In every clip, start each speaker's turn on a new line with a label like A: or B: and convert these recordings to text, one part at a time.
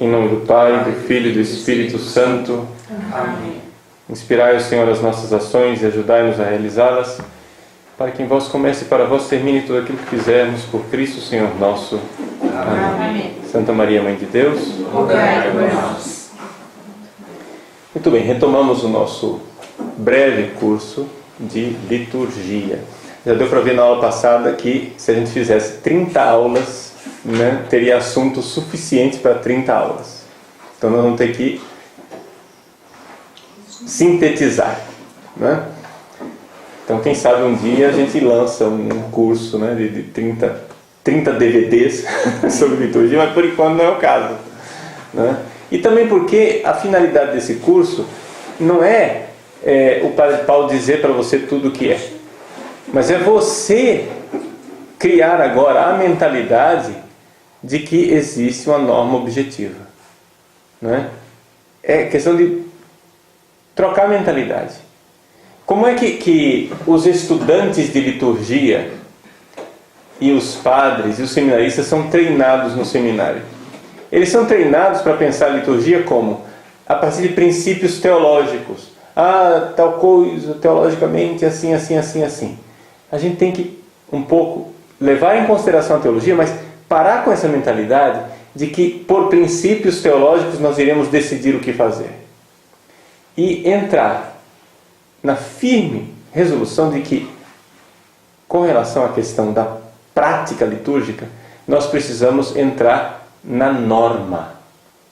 A: Em nome do Pai, do Filho e do Espírito Santo.
B: Amém.
A: Inspirai, Senhor, as nossas ações e ajudai-nos a realizá-las, para que em vós comece e para vós termine tudo aquilo que fizermos por Cristo, Senhor nosso. Amém.
B: Amém.
A: Santa Maria, Mãe de Deus,
B: Rogai por nós.
A: Muito bem, retomamos o nosso breve curso de liturgia. Já deu para ver na aula passada que se a gente fizesse 30 aulas, teria assunto suficiente para 30 aulas. Então nós vamos ter que sintetizar. Então quem sabe um dia a gente lança um curso de 30 DVDs sobre liturgia, mas por enquanto não é o caso. E também porque a finalidade desse curso não é o Padre Paulo dizer para você tudo o que é, mas é você criar agora a mentalidade de que existe uma norma objetiva. É questão de trocar a mentalidade. Como é que os estudantes de liturgia e os padres e os seminaristas são treinados no seminário? Eles são treinados para pensar a liturgia como? A partir de princípios teológicos. Tal coisa, teologicamente, assim, assim, assim, assim. A gente tem que um pouco levar em consideração a teologia, mas parar com essa mentalidade de que por princípios teológicos nós iremos decidir o que fazer. E entrar na firme resolução de que, com relação à questão da prática litúrgica, nós precisamos entrar na norma.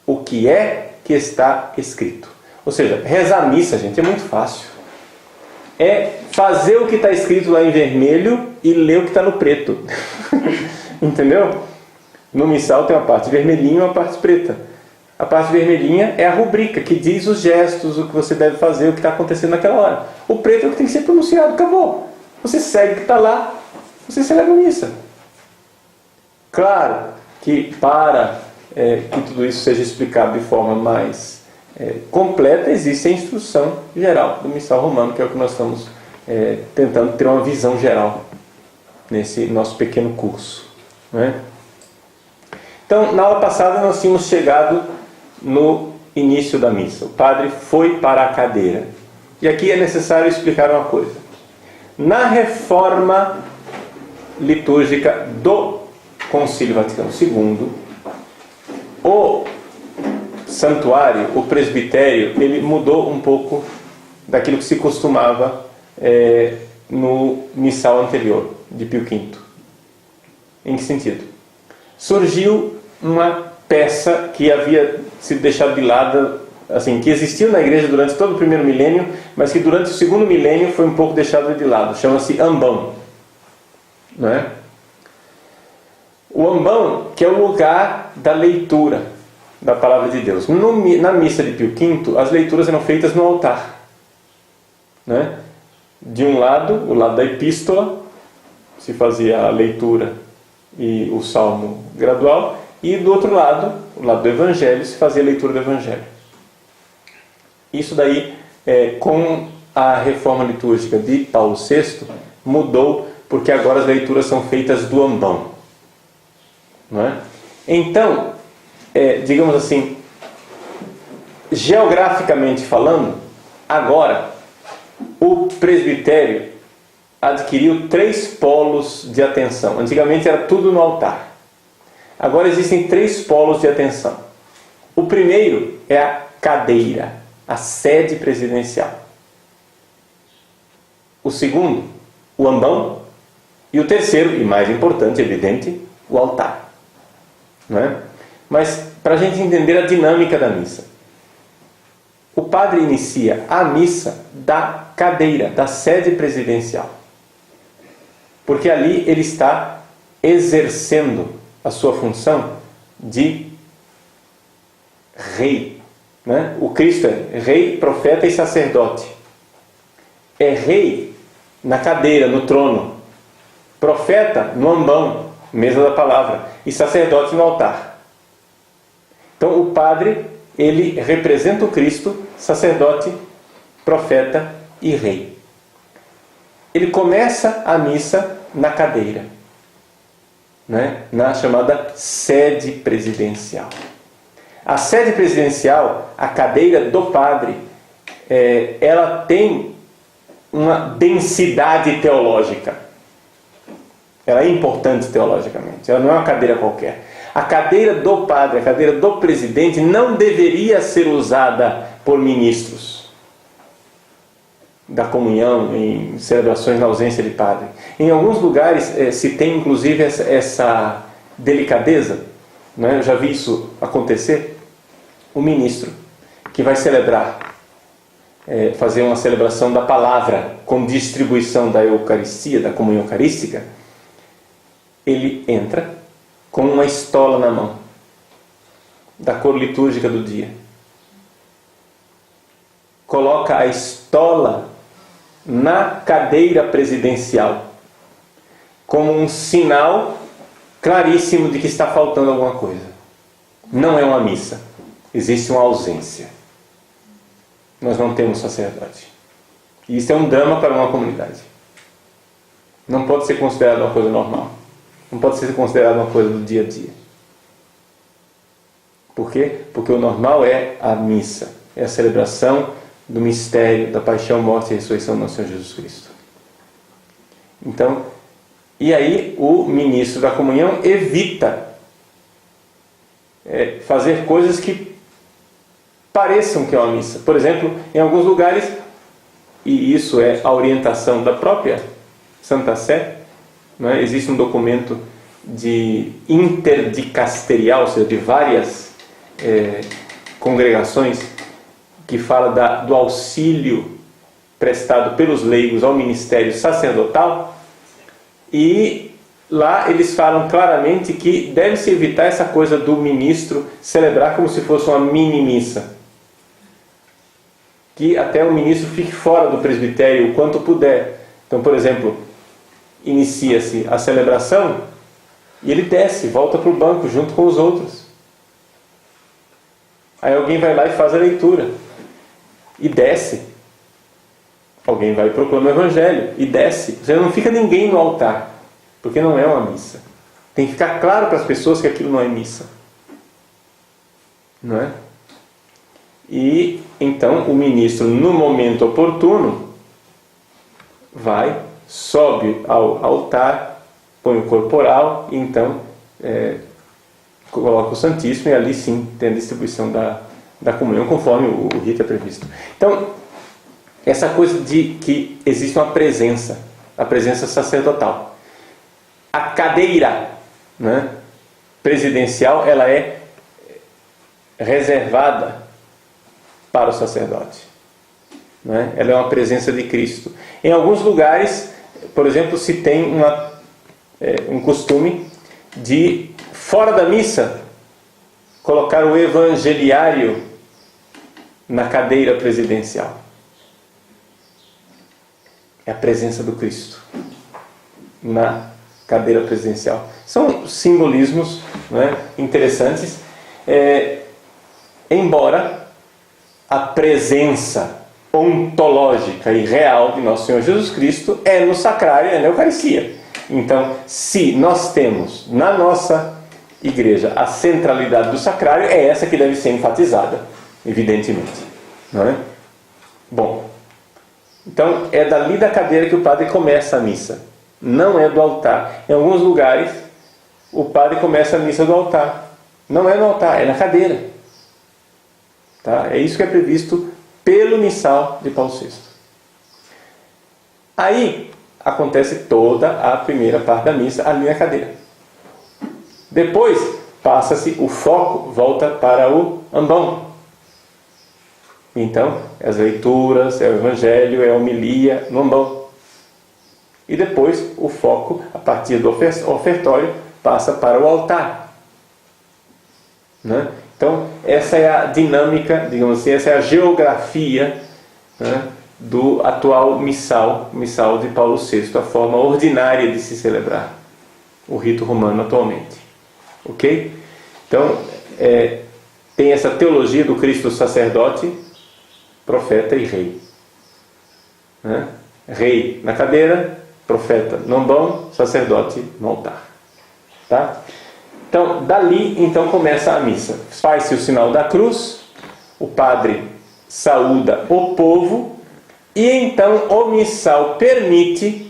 A: O que é que está escrito? Ou seja, rezar a missa, gente, é muito fácil. É fazer o que está escrito lá em vermelho e ler o que está no preto. Entendeu? No missal tem uma parte vermelhinha e uma parte preta. A parte vermelhinha é a rubrica que diz os gestos, o que você deve fazer, o que está acontecendo naquela hora. O preto é o que tem que ser pronunciado, acabou. Você segue o que está lá, você celebra a missa. Claro que para que tudo isso seja explicado de forma mais completa, existe a instrução geral do missal romano, que é o que nós estamos tentando ter uma visão geral nesse nosso pequeno curso. Então, na aula passada nós tínhamos chegado no início da missa. O padre foi para a cadeira. E aqui é necessário explicar uma coisa. Na reforma litúrgica do Concílio Vaticano II, o santuário, o presbitério, ele mudou um pouco daquilo que se costumava no missal anterior, de Pio V. Em que sentido? Surgiu uma peça que havia sido deixada de lado, assim, que existiu na igreja durante todo o primeiro milênio, mas que durante o segundo milênio foi um pouco deixada de lado. Chama-se ambão. O ambão, que é o lugar da leitura da palavra de Deus. Na missa de Pio V, as leituras eram feitas no altar. De um lado, o lado da epístola, se fazia a leitura e o salmo gradual, e do outro lado, o lado do Evangelho, se fazia a leitura do Evangelho. Isso daí, com a reforma litúrgica de Paulo VI, mudou, porque agora as leituras são feitas do ambão. Então, digamos assim, geograficamente falando, agora o presbitério adquiriu 3 polos de atenção. Antigamente era tudo no altar. Agora existem 3 polos de atenção. O primeiro é a cadeira, a sede presidencial. O segundo, o ambão. E o terceiro, e mais importante, evidente, o altar. Mas, para a gente entender a dinâmica da missa, o padre inicia a missa da cadeira, da sede presidencial. Porque ali ele está exercendo a sua função de rei. O Cristo é rei, profeta e sacerdote. É rei na cadeira, no trono. Profeta no ambão, mesa da palavra. E sacerdote no altar. Então o padre, ele representa o Cristo, sacerdote, profeta e rei. Ele começa a missa na cadeira, na chamada sede presidencial. A sede presidencial, a cadeira do padre, ela tem uma densidade teológica. Ela é importante teologicamente. Ela não é uma cadeira qualquer. A cadeira do padre, a cadeira do presidente, não deveria ser usada por ministros da comunhão, em celebrações na ausência de padre. Em alguns lugares se tem inclusive essa delicadeza, né? Eu já vi isso acontecer. O ministro que vai celebrar, fazer uma celebração da palavra com distribuição da Eucaristia, da comunhão eucarística, ele entra com uma estola na mão, da cor litúrgica do dia. Coloca a estola na cadeira presidencial, como um sinal claríssimo de que está faltando alguma coisa. Não é uma missa, existe uma ausência. Nós não temos sacerdote. E isso é um drama para uma comunidade. Não pode ser considerado uma coisa normal. Não pode ser considerado uma coisa do dia a dia. Por quê? Porque o normal é a missa, é a celebração do mistério da paixão, morte e ressurreição do nosso Senhor Jesus Cristo. Então, e aí o ministro da comunhão evita fazer coisas que pareçam que é uma missa. Por exemplo, em alguns lugares, e isso é a orientação da própria Santa Sé, né? Existe um documento de interdicasterial, ou seja, de várias congregações, que fala do auxílio prestado pelos leigos ao ministério sacerdotal, e lá eles falam claramente que deve-se evitar essa coisa do ministro celebrar como se fosse uma mini-missa. Que até o ministro fique fora do presbitério o quanto puder. Então, por exemplo, inicia-se a celebração e ele desce, volta para o banco junto com os outros. Aí alguém vai lá e faz a leitura e desce. Alguém vai e proclama o Evangelho e desce. Ou seja, não fica ninguém no altar, porque não é uma missa. Tem que ficar claro para as pessoas que aquilo não é missa, não é? E então o ministro, no momento oportuno, vai, sobe ao altar, põe o corporal e então coloca o Santíssimo, e ali sim tem a distribuição da comunhão conforme o rito é previsto. Então, essa coisa de que existe uma presença, a presença sacerdotal. A cadeira, né, presidencial, ela é reservada para o sacerdote, né? Ela é uma presença de Cristo. Em alguns lugares, por exemplo, se tem um costume de, fora da missa, colocar o evangeliário na cadeira presidencial. É a presença do Cristo na cadeira presidencial. São simbolismos, né, interessantes, embora a presença ontológica e real de nosso Senhor Jesus Cristo é no sacrário, é na Eucaristia. Então, se nós temos na nossa igreja a centralidade do sacrário, é essa que deve ser enfatizada, evidentemente, não é? Bom, então é dali da cadeira que o padre começa a missa, não é do altar. Em alguns lugares o padre começa a missa do altar, não é no altar, é na cadeira, tá? É isso que é previsto pelo missal de Paulo VI. Aí acontece toda a primeira parte da missa ali na cadeira. Depois passa-se, o foco volta para o ambão. Então, as leituras, é o Evangelho, é a homilia no ambão. E depois o foco, a partir do ofertório, passa para o altar, né? Então, essa é a dinâmica, digamos assim, essa é a geografia, né, do atual missal de Paulo VI, a forma ordinária de se celebrar o rito romano atualmente. Ok? Então, tem essa teologia do Cristo sacerdote, profeta e rei, né? Rei na cadeira, profeta no ambão, sacerdote no altar, tá? Então, dali, então, começa a missa. Faz-se o sinal da cruz, o padre saúda o povo, e então o missal permite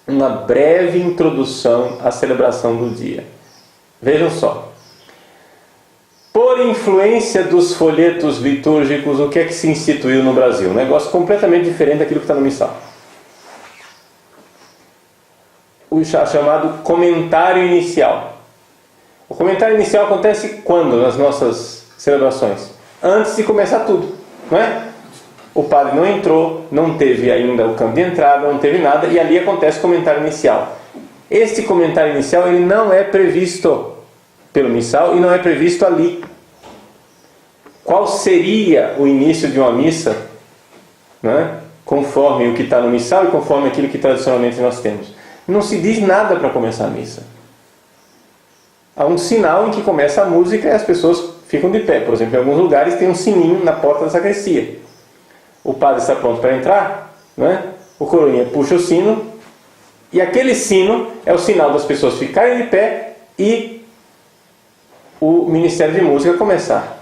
A: uma breve introdução à celebração do dia. Vejam só. Por influência dos folhetos litúrgicos, o que é que se instituiu no Brasil? Um negócio completamente diferente daquilo que está no missal. O chamado comentário inicial. O comentário inicial acontece quando nas nossas celebrações? Antes de começar tudo, não é? O padre não entrou, não teve ainda o campo de entrada, não teve nada, e ali acontece o comentário inicial. Este comentário inicial ele não é previsto pelo missal e não é previsto ali. Qual seria o início de uma missa, né? Conforme o que está no missal e conforme aquilo que tradicionalmente nós temos? Não se diz nada para começar a missa. Há um sinal em que começa a música e as pessoas ficam de pé. Por exemplo, em alguns lugares tem um sininho na porta da sacristia. O padre está pronto para entrar, né? O coroinha puxa o sino, e aquele sino é o sinal das pessoas ficarem de pé e o ministério de música começar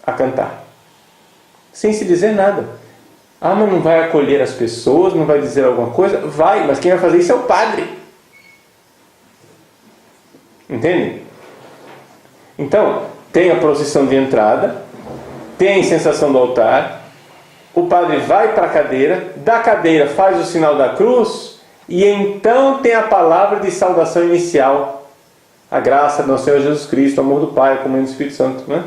A: a cantar, sem se dizer nada. Ah, mas não vai acolher as pessoas, não vai dizer alguma coisa? Vai, mas quem vai fazer isso é o padre. Entende? Então, tem a procissão de entrada, tem a incensação do altar, o padre vai para a cadeira, da cadeira faz o sinal da cruz, e então tem a palavra de saudação inicial. A graça do nosso Senhor Jesus Cristo, o amor do Pai, a comunhão do Espírito Santo, né?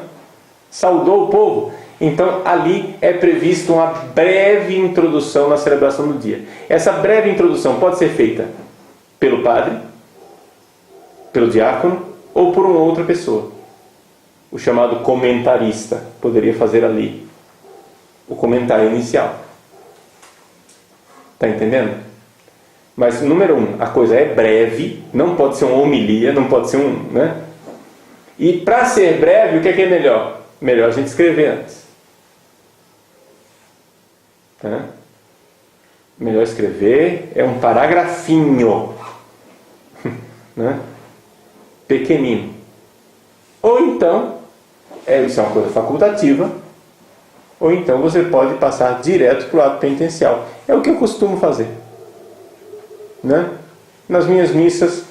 A: Saudou o povo. Então ali é previsto uma breve introdução na celebração do dia. Essa breve introdução pode ser feita pelo padre, pelo diácono ou por uma outra pessoa. O chamado comentarista poderia fazer ali o comentário inicial. Está entendendo? Mas, número 1, a coisa é breve, não pode ser uma homilia, não pode ser um... né? E para ser breve, o que é melhor? Melhor a gente escrever antes. Tá? Melhor escrever, é um paragrafinho. Né? Pequenino. Ou então, isso é uma coisa facultativa, ou então você pode passar direto para o ato penitencial. É o que eu costumo fazer. Né? Nas minhas missas,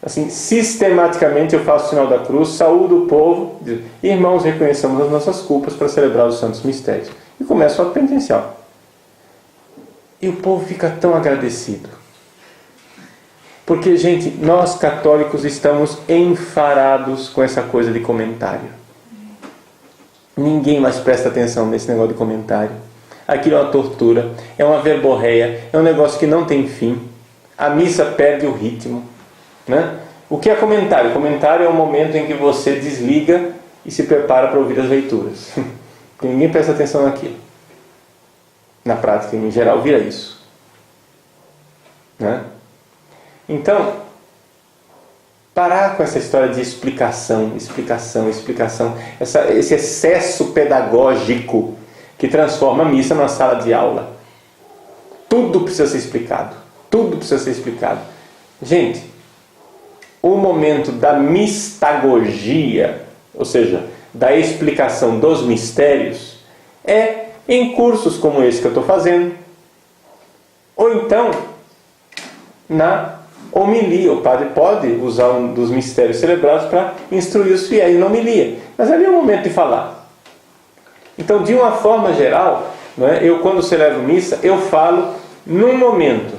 A: assim, sistematicamente eu faço o sinal da cruz, saúdo o povo, diz, irmãos, reconheçamos as nossas culpas para celebrar os santos mistérios. E começo o ato penitencial. E o povo fica tão agradecido. Porque, gente, nós católicos estamos enfarados com essa coisa de comentário. Ninguém mais presta atenção nesse negócio de comentário. Aquilo é uma tortura, é uma verborreia, é um negócio que não tem fim. A missa perde o ritmo. Né? O que é comentário? Comentário é o momento em que você desliga e se prepara para ouvir as leituras. Ninguém presta atenção naquilo. Na prática, em geral, vira isso. Né? Então, parar com essa história de explicação, esse excesso pedagógico que transforma a missa numa sala de aula. Tudo precisa ser explicado. Tudo precisa ser explicado. Gente, o momento da mistagogia, ou seja, da explicação dos mistérios, é em cursos como esse que eu estou fazendo, ou então na homilia. O padre pode usar um dos mistérios celebrados para instruir os fiéis na homilia, mas ali é o momento de falar. Então, de uma forma geral, não é? Eu, quando celebro missa, eu falo num momento,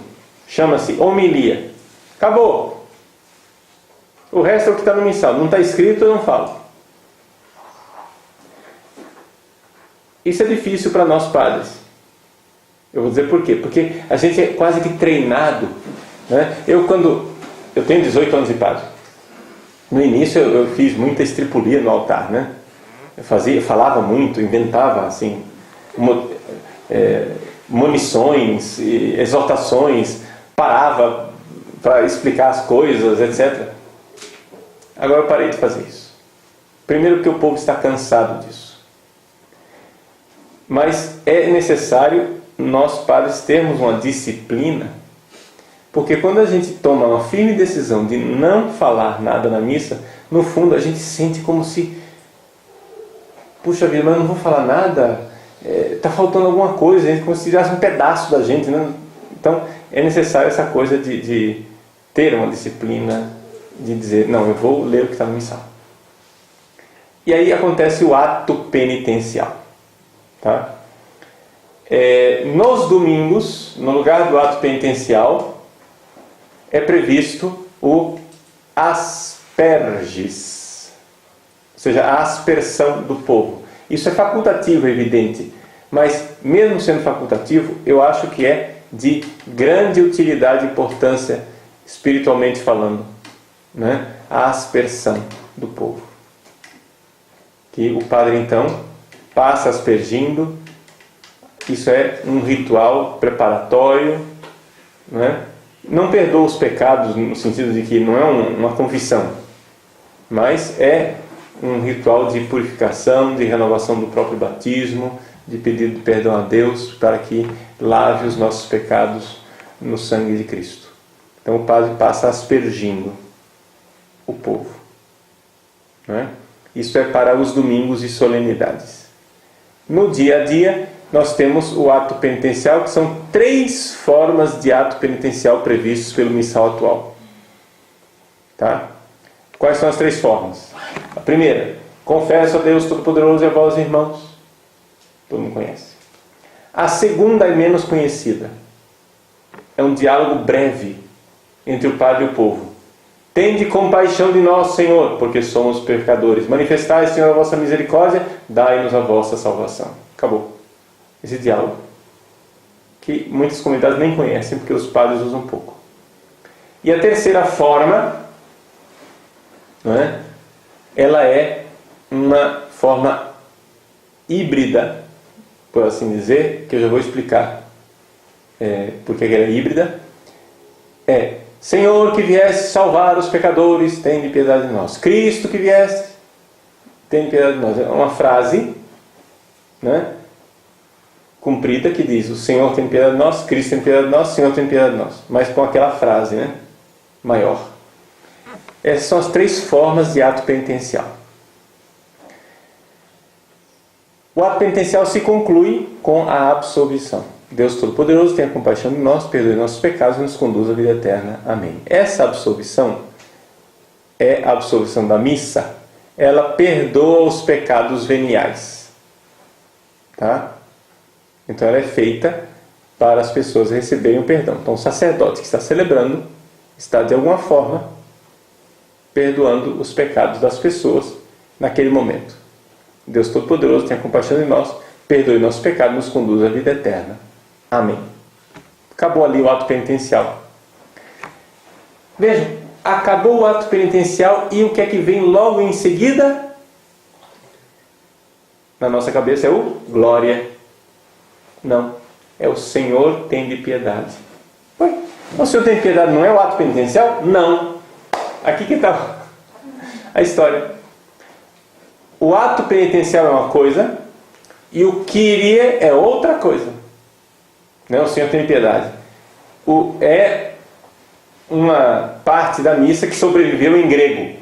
A: chama-se homilia. Acabou. O resto é o que está no missal. Não está escrito, eu não falo. Isso é difícil para nós padres. Eu vou dizer por quê. Porque a gente é quase que treinado. Né? Eu tenho 18 anos de padre. No início eu fiz muita estripulia no altar. Né? Eu falava muito, inventava assim, monições, exortações, parava para explicar as coisas, etc. Agora eu parei de fazer isso. Primeiro porque o povo está cansado disso. Mas é necessário nós padres termos uma disciplina Porque quando a gente toma uma firme decisão de não falar nada na missa, no fundo a gente sente como se, puxa vida, mas eu não vou falar nada, está faltando alguma coisa, a gente como se tirasse um pedaço da gente, né? Então é necessário essa coisa de ter uma disciplina, de dizer, não, eu vou ler o que está no missal. E aí acontece o ato penitencial. Tá? Nos domingos, no lugar do ato penitencial, é previsto o asperges, ou seja, a aspersão do povo. Isso é facultativo, é evidente, mas mesmo sendo facultativo, eu acho que é de grande utilidade e importância, espiritualmente falando, né? A aspersão do povo. Que o padre então passa aspergindo. Isso é um ritual preparatório, né? Não perdoa os pecados no sentido de que não é uma confissão, mas é um ritual de purificação, de renovação do próprio batismo, de pedido de perdão a Deus para que lave os nossos pecados no sangue de Cristo. Então o padre passa aspergindo o povo, né? Isso é para os domingos e solenidades. No dia a dia, nós temos o ato penitencial, que são 3 formas de ato penitencial previstos pelo missal atual. Tá? Quais são as 3 formas? A primeira, confesso a Deus Todo-Poderoso e a vós, irmãos. Todo mundo conhece. A segunda é menos conhecida. É um diálogo breve entre o padre e o povo. Tende compaixão de nós, Senhor, porque somos pecadores. Manifestai, Senhor, a vossa misericórdia, dai-nos a vossa salvação. Acabou. Esse diálogo, que muitas comunidades nem conhecem, porque os padres usam pouco. E a terceira forma, não é? Ela é uma forma híbrida, por assim dizer, que eu já vou explicar porque ela é híbrida. Senhor que viesse salvar os pecadores, tem de piedade de nós. Cristo que viesse, tem de piedade de nós. É uma frase, né, cumprida, que diz: o Senhor tem piedade de nós, Cristo tem piedade de nós, o Senhor tem piedade de nós. Mas com aquela frase, né, maior. Essas são as 3 formas de ato penitencial. O ato penitencial se conclui com a absolvição. Deus Todo-Poderoso, tenha compaixão de nós, perdoe nossos pecados e nos conduz à vida eterna. Amém. Essa absolvição é a absolvição da missa. Ela perdoa os pecados veniais. Tá? Então ela é feita para as pessoas receberem o perdão. Então o sacerdote que está celebrando está de alguma forma perdoando os pecados das pessoas naquele momento. Deus Todo-Poderoso, tenha compaixão de nós, perdoe nossos pecados e nos conduz à vida eterna. Amém. Acabou ali o ato penitencial. Vejam, acabou o ato penitencial e o que é que vem logo em seguida? Na nossa cabeça é o glória. Não, é o Senhor tem de piedade. Ué, o Senhor tem de piedade não é o ato penitencial? Não. Aqui que está a história. O ato penitencial é uma coisa e o Kyrie é outra coisa. Não, o Senhor tem piedade. É uma parte da missa que sobreviveu em grego,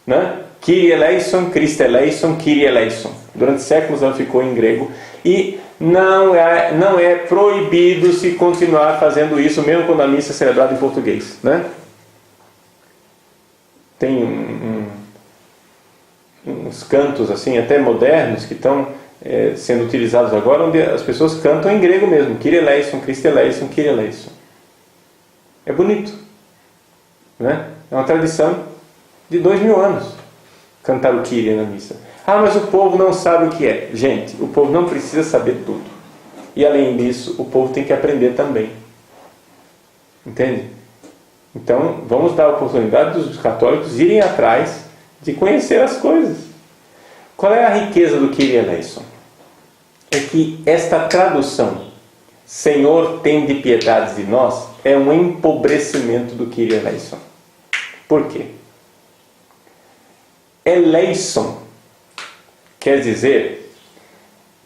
A: né? Kyrie eleison, Christe eleison, Kyrie eleison. Durante séculos ela ficou em grego e não é proibido se continuar fazendo isso, mesmo quando a missa é celebrada em português, né? Tem uns cantos assim, até modernos, que estão sendo utilizados agora, onde as pessoas cantam em grego mesmo. Kyrie eleison, Christe eleison, Kyrie eleison. É bonito, né? É uma tradição de 2000 anos cantar o Kyrie na missa. Ah, mas o povo não sabe o que é. Gente, o povo não precisa saber tudo. E além disso, o povo tem que aprender também. Entende? Então, vamos dar a oportunidade dos católicos irem atrás de conhecer as coisas. Qual é a riqueza do Kyrie eleison? É que esta tradução, Senhor tem de piedade de nós, é um empobrecimento do Kyrie eleison. Por quê? Eleison quer dizer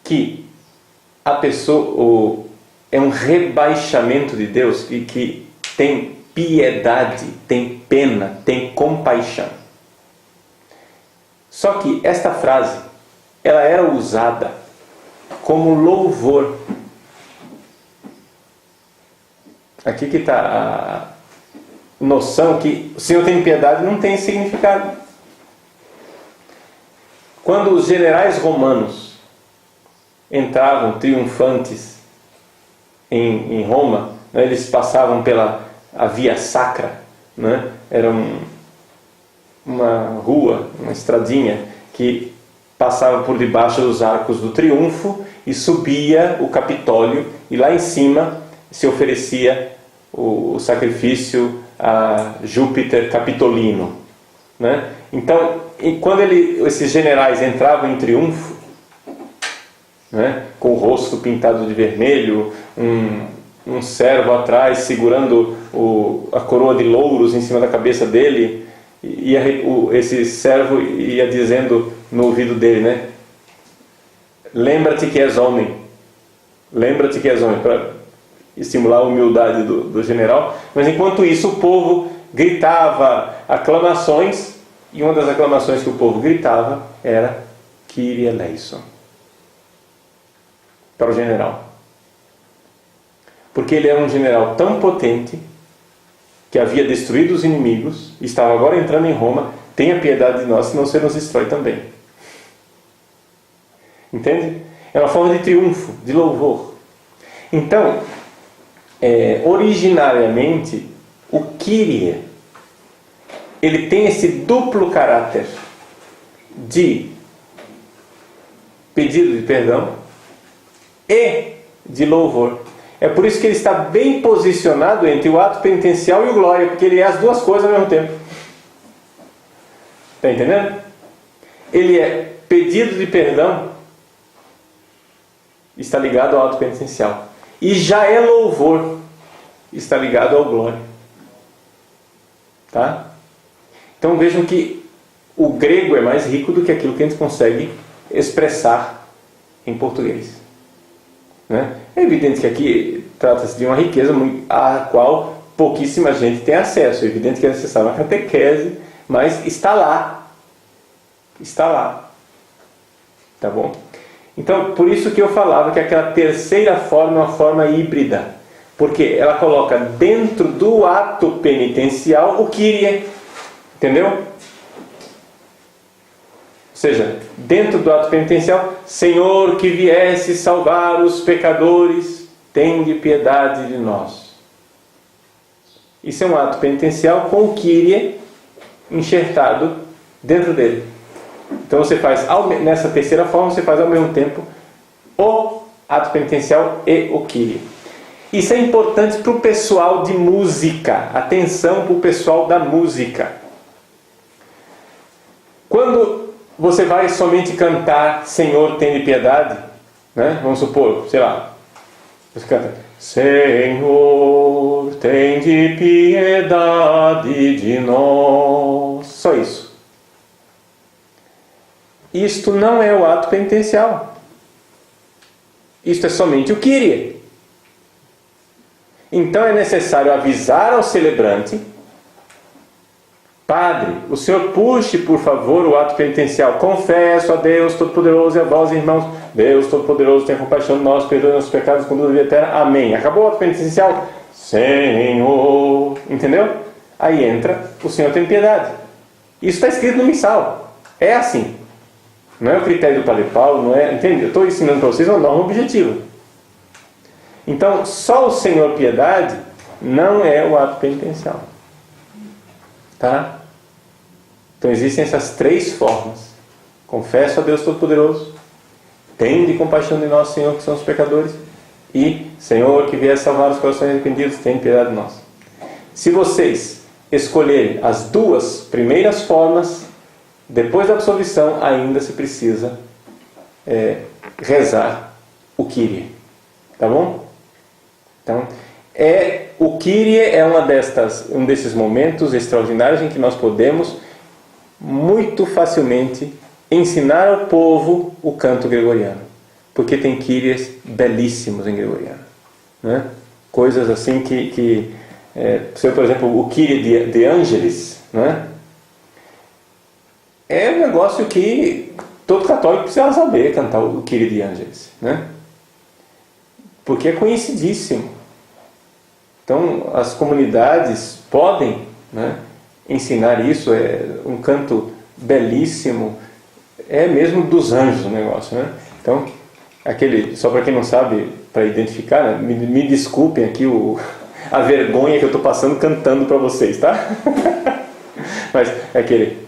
A: que a pessoa é um rebaixamento de Deus e que tem piedade, tem pena, tem compaixão. Só que esta frase, ela era usada como louvor. Aqui que está a noção que o Senhor tem piedade não tem significado. Quando os generais romanos entravam triunfantes em Roma, né, eles passavam pela a Via Sacra, né? Era uma rua, uma estradinha que passava por debaixo dos arcos do triunfo e subia o Capitólio, e lá em cima se oferecia o sacrifício a Júpiter Capitolino, né? Então, quando esses generais entravam em triunfo, né, com o rosto pintado de vermelho, um servo atrás segurando a coroa de louros em cima da cabeça dele, e esse servo ia dizendo no ouvido dele, né? Lembra-te que és homem. Lembra-te que és homem, para estimular a humildade do general. Mas enquanto isso o povo gritava aclamações, e uma das aclamações que o povo gritava era Kyrie eleison, para o general. Porque ele era um general tão potente que havia destruído os inimigos e estava agora entrando em Roma. Tenha piedade de nós, senão você nos destrói também. Entende? É uma forma de triunfo, de louvor. Então, originariamente, o Kyrie, ele tem esse duplo caráter de pedido de perdão e de louvor. É por isso que ele está bem posicionado entre o ato penitencial e o glória, porque ele é as duas coisas ao mesmo tempo. Está entendendo? Ele é pedido de perdão, está ligado ao ato penitencial. E já é louvor, está ligado ao glória. Tá? Então vejam que o grego é mais rico do que aquilo que a gente consegue expressar em português. Né? É evidente que aqui trata-se de uma riqueza à qual pouquíssima gente tem acesso. É evidente que é necessária uma catequese, mas está lá. Está lá. Tá bom? Então, por isso que eu falava que aquela terceira forma é uma forma híbrida. Porque ela coloca dentro do ato penitencial o Kyrie. Entendeu? Ou seja, dentro do ato penitencial, Senhor que viesse salvar os pecadores, tende piedade de nós. Isso é um ato penitencial com o Kyrie enxertado dentro dele. Então você faz, nessa terceira forma, você faz ao mesmo tempo o ato penitencial e o Kyrie. Isso é importante para o pessoal de música. Atenção para o pessoal da música. Quando você vai somente cantar Senhor, tende piedade, né? Vamos supor, sei lá, você canta Senhor, tende piedade de nós. Só isso. Isto não é o ato penitencial. Isto é somente o Kyrie. Então é necessário avisar ao celebrante: Padre, o senhor puxe, por favor, o ato penitencial. Confesso a Deus Todo-Poderoso e a vós, irmãos. Deus Todo-Poderoso, tenha compaixão de nós, perdoe nossos pecados, conduz a vida eterna. Amém. Acabou o ato penitencial? Senhor. Entendeu? Aí entra o Senhor tem piedade. Isso está escrito no missal. É assim. Não é o critério do Padre Paulo, não é... Entende? Eu estou ensinando para vocês uma norma objetiva. Então, só o Senhor piedade não é o ato penitencial. Tá? Então existem essas três formas. Confesso a Deus Todo-Poderoso, tende compaixão de nós, Senhor, que somos pecadores, e Senhor, que vier salvar os corações arrependidos, tem piedade de nós. Se vocês escolherem as duas primeiras formas, depois da absolvição ainda se precisa rezar o Kyrie. Tá bom? Então, o Kyrie é um desses momentos extraordinários em que nós podemos muito facilmente ensinar ao povo o canto gregoriano, porque tem Kyries belíssimos em gregoriano, né? Coisas assim que Por exemplo, o Kyrie de Angelis, né? É um negócio que todo católico precisa saber cantar o Kyrie de Angelis, né? Porque é conhecidíssimo. Então, as comunidades podem, né, ensinar isso. É um canto belíssimo, é mesmo dos anjos o negócio, né? Então, só para quem não sabe, para identificar, né, me desculpem aqui a vergonha que eu estou passando cantando para vocês, tá? Mas é aquele...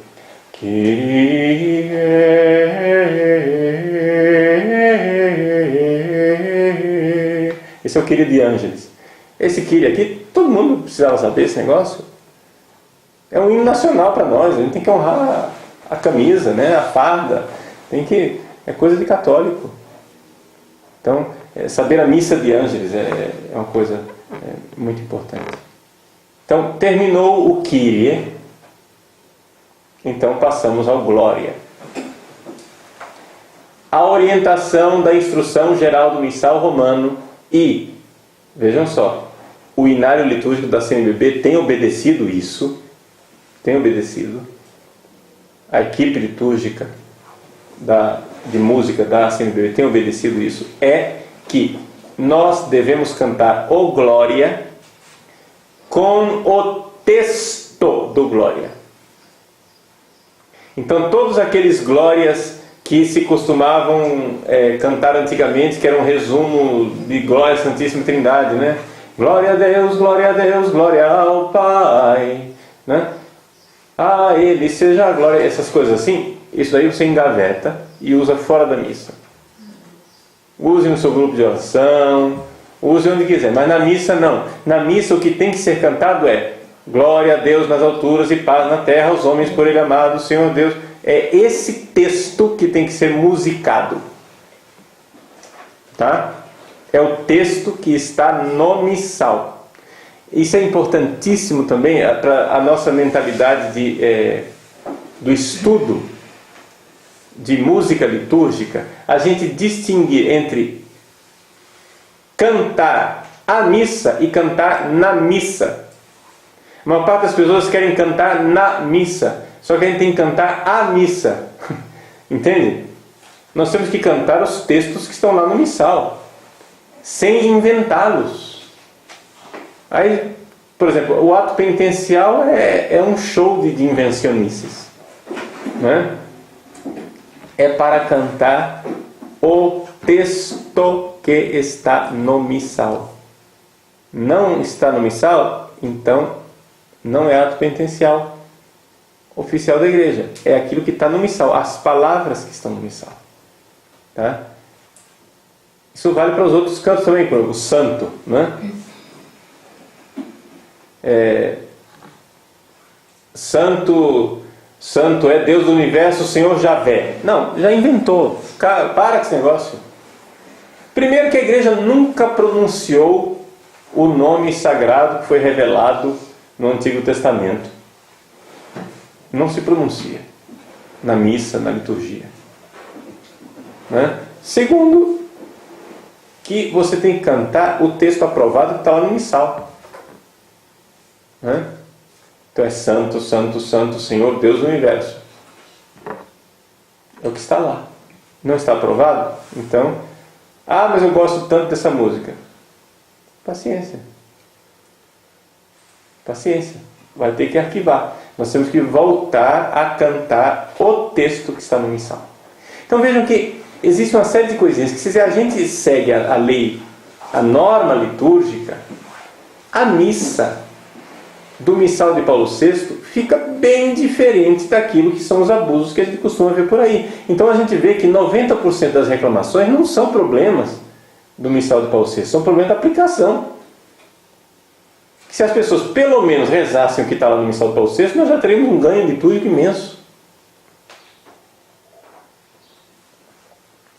A: Esse é o Kyrie de Angelis. Esse Kyrie aqui, todo mundo precisava saber esse negócio. É um hino nacional para nós. A gente tem que honrar a camisa, né? A farda. É coisa de católico. Então, saber a missa de Angelis é uma coisa muito importante. Então, terminou o Kyrie. Então passamos ao Glória. A orientação da instrução geral do missal romano e, vejam só, o inário litúrgico da CNBB tem obedecido isso, a equipe litúrgica de música da CNBB tem obedecido isso, é que nós devemos cantar o Glória com o texto do Glória. Então, todos aqueles glórias que se costumavam cantar antigamente, que era um resumo de Glória à Santíssima Trindade, né? Glória a Deus, glória ao Pai, né? A Ele seja a glória, essas coisas assim. Isso daí você engaveta e usa fora da missa. Use no seu grupo de oração, use onde quiser, mas na missa não. Na missa o que tem que ser cantado é: glória a Deus nas alturas e paz na terra aos homens por Ele amados, Senhor Deus. É esse texto que tem que ser musicado. Tá? É o texto que está no missal. Isso é importantíssimo também para a nossa mentalidade do estudo de música litúrgica. A gente distinguir entre cantar a missa e cantar na missa. A maior parte das pessoas querem cantar na missa, só que a gente tem que cantar a missa. Entende? Nós temos que cantar os textos que estão lá no missal, sem inventá-los. Aí, por exemplo, o ato penitencial é um show de invencionices, né? É para cantar o texto que está no missal. Não está no missal, então não é ato penitencial oficial da igreja. É aquilo que está no missal, as palavras que estão no missal. Tá? Isso vale para os outros cantos também, por exemplo, o santo, né? Santo é Deus do universo, o Senhor Javé. Não, já inventou. Para com esse negócio. Primeiro que a igreja nunca pronunciou o nome sagrado que foi revelado no Antigo Testamento. Não se pronuncia na missa, na liturgia. Né? Segundo, que você tem que cantar o texto aprovado que está lá no missal. Né? Então é santo, santo, santo, Senhor Deus do universo. É o que está lá. Não está aprovado? Então, mas eu gosto tanto dessa música. Paciência. Paciência. Vai ter que arquivar. Nós temos que voltar a cantar o texto que está no missal. Então vejam que existe uma série de coisinhas que, se a gente segue a lei, a norma litúrgica, a missa do missal de Paulo VI fica bem diferente daquilo que são os abusos que a gente costuma ver por aí. Então a gente vê que 90% das reclamações não são problemas do missal de Paulo VI, são problemas da aplicação. Se as pessoas pelo menos rezassem o que está lá no missal de Paulo VI, nós já teríamos um ganho litúrgico imenso.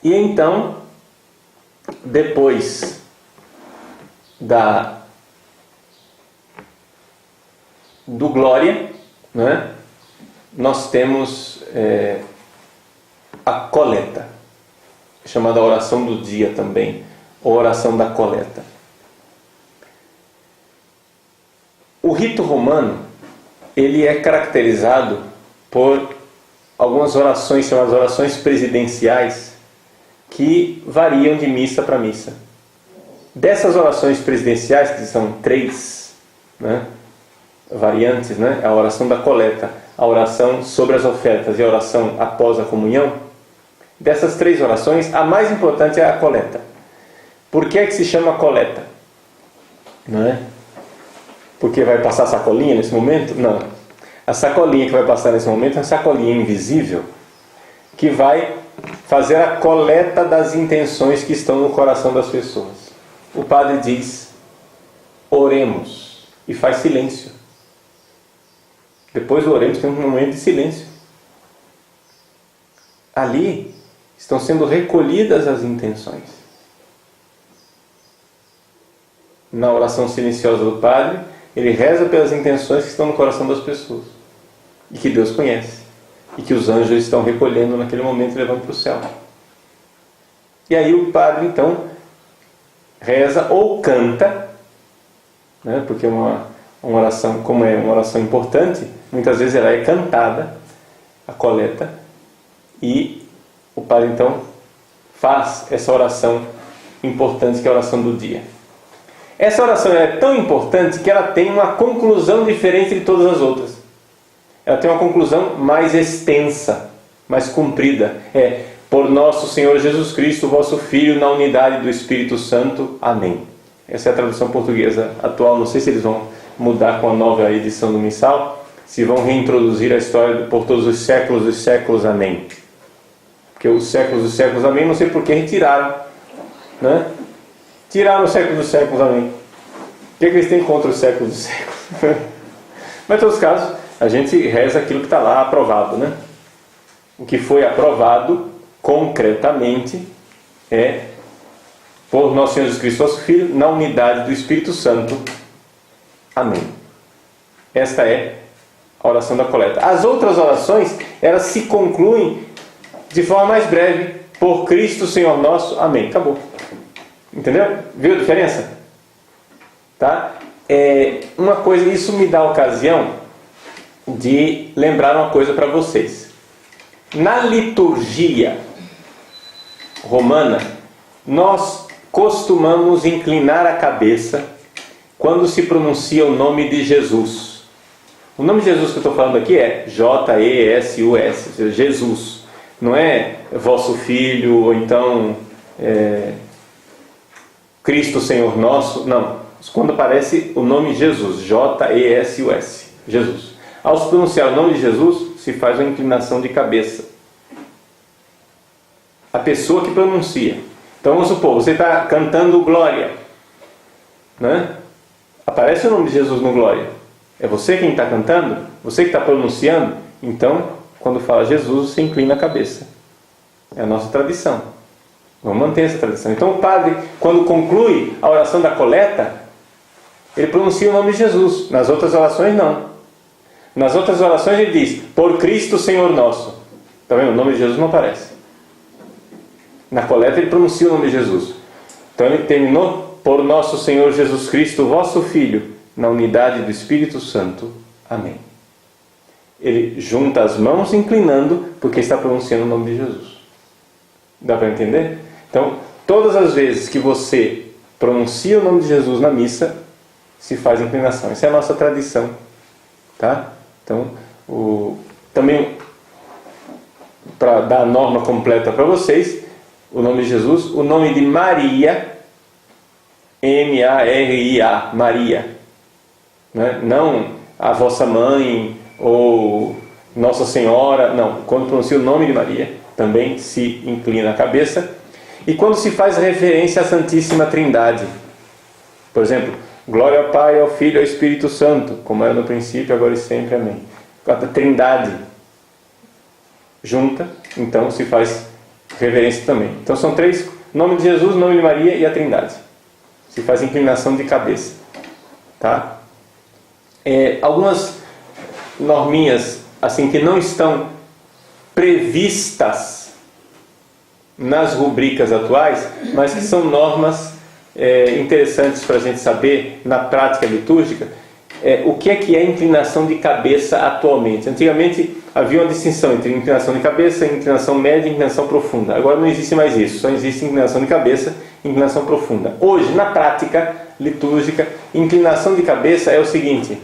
A: E então, depois do Glória, né, nós temos a coleta, chamada oração do dia também, ou oração da coleta. O rito romano, ele é caracterizado por algumas orações, chamadas orações presidenciais, que variam de missa para missa. Dessas orações presidenciais, que são 3, né, variantes, né, a oração da coleta, a oração sobre as ofertas e a oração após a comunhão, dessas 3 orações, a mais importante é a coleta. Por que é que se chama coleta? Não é? Porque vai passar sacolinha nesse momento? Não. A sacolinha que vai passar nesse momento é uma sacolinha invisível que vai fazer a coleta das intenções que estão no coração das pessoas. O padre diz, oremos, e faz silêncio. Depois do oremos tem um momento de silêncio. Ali estão sendo recolhidas as intenções. Na oração silenciosa do padre, ele reza pelas intenções que estão no coração das pessoas e que Deus conhece e que os anjos estão recolhendo naquele momento e levando para o céu. E aí o padre então reza ou canta, né, porque uma oração, como é uma oração importante, muitas vezes ela é cantada, a coleta, e o padre então faz essa oração importante que é a oração do dia. Essa oração é tão importante que ela tem uma conclusão diferente de todas as outras. Ela tem uma conclusão mais extensa, mais comprida. É, por nosso Senhor Jesus Cristo, vosso Filho, na unidade do Espírito Santo. Amém. Essa é a tradução portuguesa atual. Não sei se eles vão mudar com a nova edição do missal, se vão reintroduzir a história por todos os séculos dos séculos. Amém. Porque os séculos dos séculos. Amém, não sei por que retiraram, né? Tiraram os séculos dos séculos, amém. O que eles têm contra os séculos dos séculos? Mas em todos os casos, a gente reza aquilo que está lá aprovado, né? O que foi aprovado concretamente é por nosso Senhor Jesus Cristo, nosso Filho, na unidade do Espírito Santo. Amém. Esta é a oração da coleta. As outras orações, elas se concluem de forma mais breve. Por Cristo Senhor nosso. Amém. Acabou. Entendeu? Viu a diferença? Tá? Uma coisa, isso me dá a ocasião de lembrar uma coisa para vocês. Na liturgia romana, nós costumamos inclinar a cabeça quando se pronuncia o nome de Jesus. O nome de Jesus que eu estou falando aqui é J-E-S-U-S, ou seja, Jesus. Não é vosso Filho, ou então Cristo Senhor nosso, não. Quando aparece o nome Jesus, J-E-S-U-S, Jesus. Ao se pronunciar o nome de Jesus, se faz uma inclinação de cabeça. A pessoa que pronuncia. Então vamos supor, você está cantando Glória, né? Aparece o nome de Jesus no Glória. É você quem está cantando? Você que está pronunciando? Então, quando fala Jesus, você inclina a cabeça. É a nossa tradição. Vamos manter essa tradição. Então o padre, quando conclui a oração da coleta, ele pronuncia o nome de Jesus. Nas outras orações, não. Nas outras orações ele diz, por Cristo Senhor nosso. Está vendo? O nome de Jesus não aparece. Na coleta ele pronuncia o nome de Jesus. Então ele terminou, por nosso Senhor Jesus Cristo, vosso Filho, na unidade do Espírito Santo. Amém. Ele junta as mãos inclinando, porque está pronunciando o nome de Jesus. Dá para entender? Então, todas as vezes que você pronuncia o nome de Jesus na missa, se faz inclinação. Essa é a nossa tradição. Tá? Então, também, para dar a norma completa para vocês, o nome de Jesus, o nome de Maria, M-A-R-I-A, Maria. Né? Não a vossa mãe ou Nossa Senhora, não. Quando pronuncia o nome de Maria, também se inclina a cabeça. E quando se faz referência à Santíssima Trindade, por exemplo, glória ao Pai, ao Filho e ao Espírito Santo, como era no princípio, agora e sempre, amém. A Trindade junta, então se faz reverência também. Então são 3, nome de Jesus, nome de Maria e a Trindade. Se faz inclinação de cabeça. Tá? Algumas norminhas assim que não estão previstas nas rubricas atuais, mas que são normas interessantes para a gente saber na prática litúrgica. o que é inclinação de cabeça atualmente. Antigamente havia uma distinção entre inclinação de cabeça, inclinação média e inclinação profunda. Agora não existe mais isso, só existe inclinação de cabeça e inclinação profunda. Hoje, na prática litúrgica, inclinação de cabeça é o seguinte: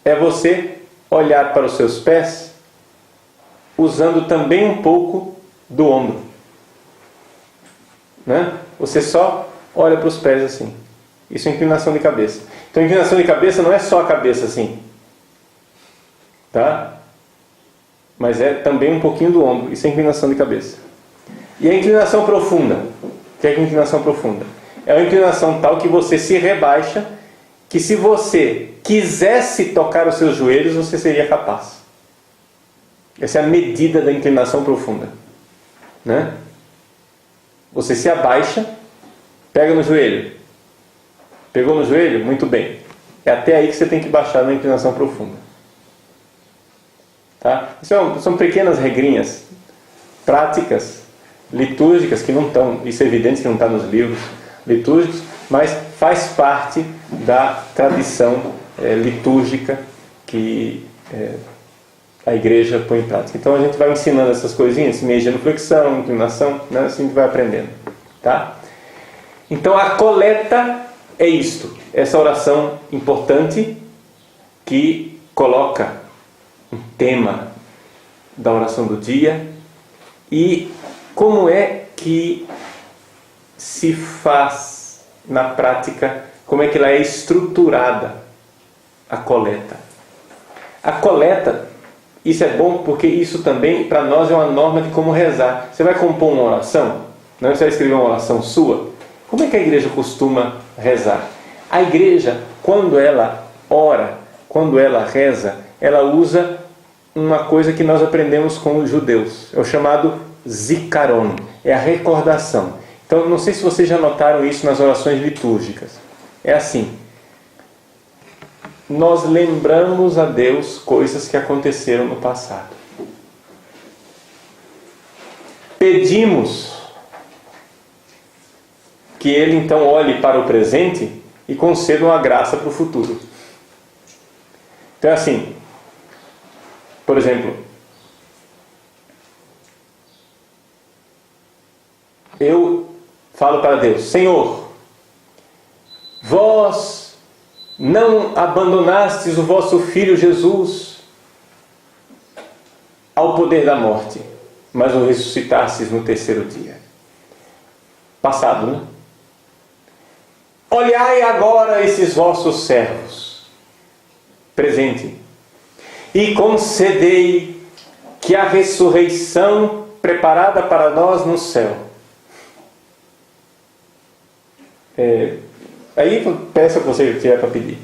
A: é você olhar para os seus pés usando também um pouco do ombro, né? Você só olha para os pés assim. Isso é inclinação de cabeça. Então, inclinação de cabeça não é só a cabeça assim, tá? Mas é também um pouquinho do ombro. Isso é inclinação de cabeça. E a inclinação profunda? O que é a inclinação profunda? É uma inclinação tal que você se rebaixa, que se você quisesse tocar os seus joelhos, você seria capaz. Essa é a medida da inclinação profunda, né? Você se abaixa, pega no joelho. Pegou no joelho? Muito bem. É até aí que você tem que baixar na inclinação profunda. Tá? São pequenas regrinhas práticas, litúrgicas, que não estão, isso é evidente que não está nos livros litúrgicos, mas faz parte da tradição litúrgica que a igreja põe em prática. Então a gente vai ensinando essas coisinhas, meio genuflexão, inclinação, né? Assim a gente vai aprendendo. Tá? Então a coleta é isto, essa oração importante que coloca um tema da oração do dia e como é que se faz na prática, como é que ela é estruturada, a coleta. A coleta, isso é bom porque isso também para nós é uma norma de como rezar. Você vai compor uma oração, não você vai escrever uma oração sua, como é que a igreja costuma rezar? A igreja, quando ela ora, quando ela reza, ela usa uma coisa que nós aprendemos com os judeus. É o chamado zikaron. É a recordação. Então, não sei se vocês já notaram isso nas orações litúrgicas. É assim. Nós lembramos a Deus coisas que aconteceram no passado. Pedimos que Ele então olhe para o presente e conceda uma graça para o futuro. Então é assim, por exemplo, eu falo para Deus: Senhor, vós não abandonastes o vosso Filho Jesus ao poder da morte, mas o ressuscitastes no terceiro dia. Passado, né? Olhai agora esses vossos servos, presente, e concedei que a ressurreição preparada para nós no céu. Aí peça o que você tiver para pedir.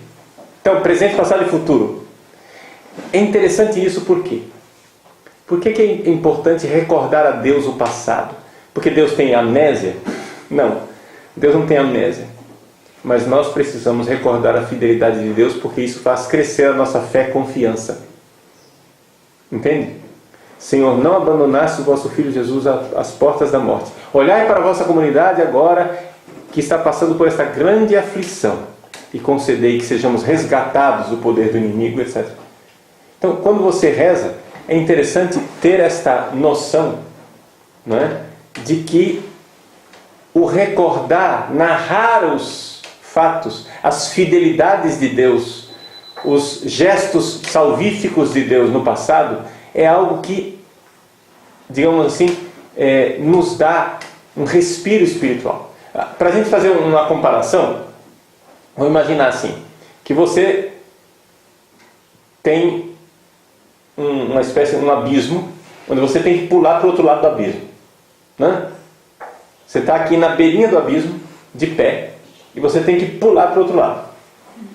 A: Então, presente, passado e futuro. É interessante isso por quê? Por que é importante recordar a Deus o passado? Porque Deus tem amnésia? Não, Deus não tem amnésia. Mas nós precisamos recordar a fidelidade de Deus, porque isso faz crescer a nossa fé e confiança. Entende? Senhor, não abandonaste o vosso Filho Jesus às portas da morte. Olhai para a vossa comunidade agora, que está passando por esta grande aflição, e concedei que sejamos resgatados do poder do inimigo, etc. Então, quando você reza, é interessante ter esta noção, não é? De que o recordar, narrar os fatos, as fidelidades de Deus, os gestos salvíficos de Deus no passado, é algo que, digamos assim, nos dá um respiro espiritual. Para a gente fazer uma comparação, vamos imaginar assim, que você tem uma espécie de um abismo, onde você tem que pular para o outro lado do abismo, né? Você está aqui na beirinha do abismo, de pé, e você tem que pular para o outro lado.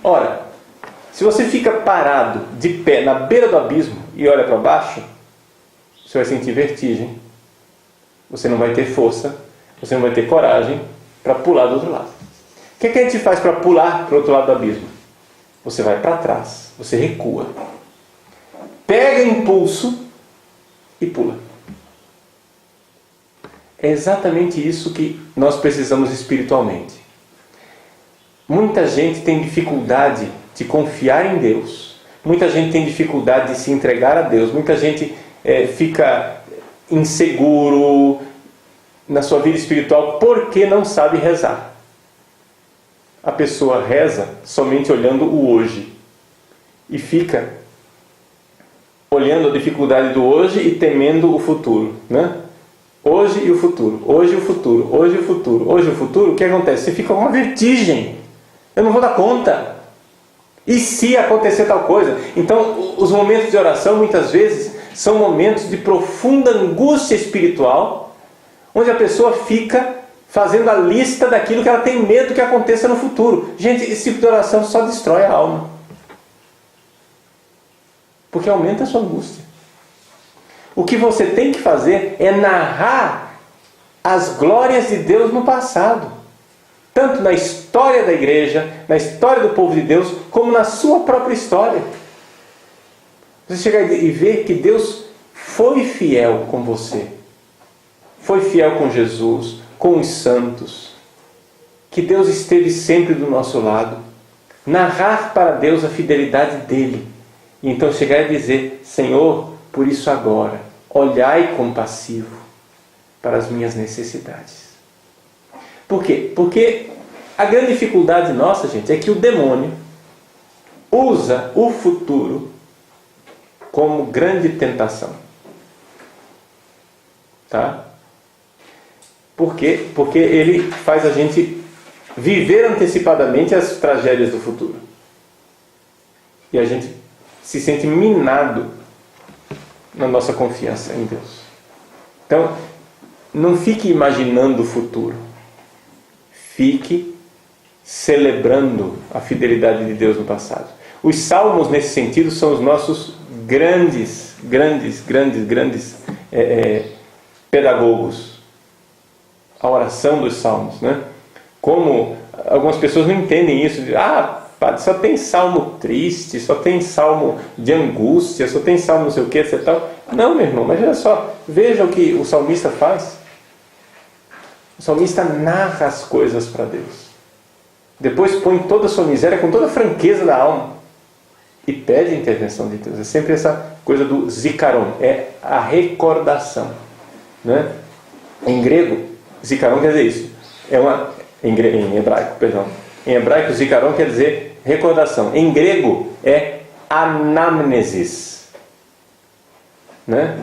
A: Ora, se você fica parado, de pé, na beira do abismo, e olha para baixo, você vai sentir vertigem, você não vai ter força, você não vai ter coragem para pular do outro lado. O que a gente faz para pular para o outro lado do abismo? Você vai para trás, você recua, pega impulso e pula. É exatamente isso que nós precisamos espiritualmente. Muita gente tem dificuldade de confiar em Deus. Muita gente tem dificuldade de se entregar a Deus. Muita gente fica inseguro na sua vida espiritual porque não sabe rezar. A pessoa reza somente olhando o hoje e fica olhando a dificuldade do hoje e temendo o futuro, né? Hoje e o futuro, hoje e o futuro, hoje e o futuro, hoje e o futuro. O que acontece? Você fica com uma vertigem. Eu não vou dar conta. E se acontecer tal coisa? Então, os momentos de oração, muitas vezes, são momentos de profunda angústia espiritual, onde a pessoa fica fazendo a lista daquilo que ela tem medo que aconteça no futuro. Gente, esse tipo de oração só destrói a alma. Porque aumenta a sua angústia. O que você tem que fazer é narrar as glórias de Deus no passado. Tanto na história da igreja, na história do povo de Deus, como na sua própria história. Você chegar e ver que Deus foi fiel com você. Foi fiel com Jesus, com os santos. Que Deus esteve sempre do nosso lado. Narrar para Deus a fidelidade dEle. E então chegar e dizer: Senhor, por isso agora, olhai compassivo para as minhas necessidades. Por quê? Porque a grande dificuldade nossa, gente, é que o demônio usa o futuro como grande tentação. Tá? Por quê? Porque ele faz a gente viver antecipadamente as tragédias do futuro. E a gente se sente minado na nossa confiança em Deus. Então, não fique imaginando o futuro. Fique celebrando a fidelidade de Deus no passado. Os salmos, nesse sentido, são os nossos grandes pedagogos. A oração dos salmos, né? Como algumas pessoas não entendem isso. Padre, só tem salmo triste, só tem salmo de angústia, só tem salmo não sei o que, etc. Não, meu irmão, mas olha só, veja o que o salmista faz. O salmista narra as coisas para Deus. Depois põe toda a sua miséria com toda a franqueza da alma e pede a intervenção de Deus. É sempre essa coisa do zikaron, é a recordação, né? Em grego, zikaron quer dizer isso. Em hebraico, perdão. Em hebraico, zikaron quer dizer recordação. Em grego, é anamnesis, né?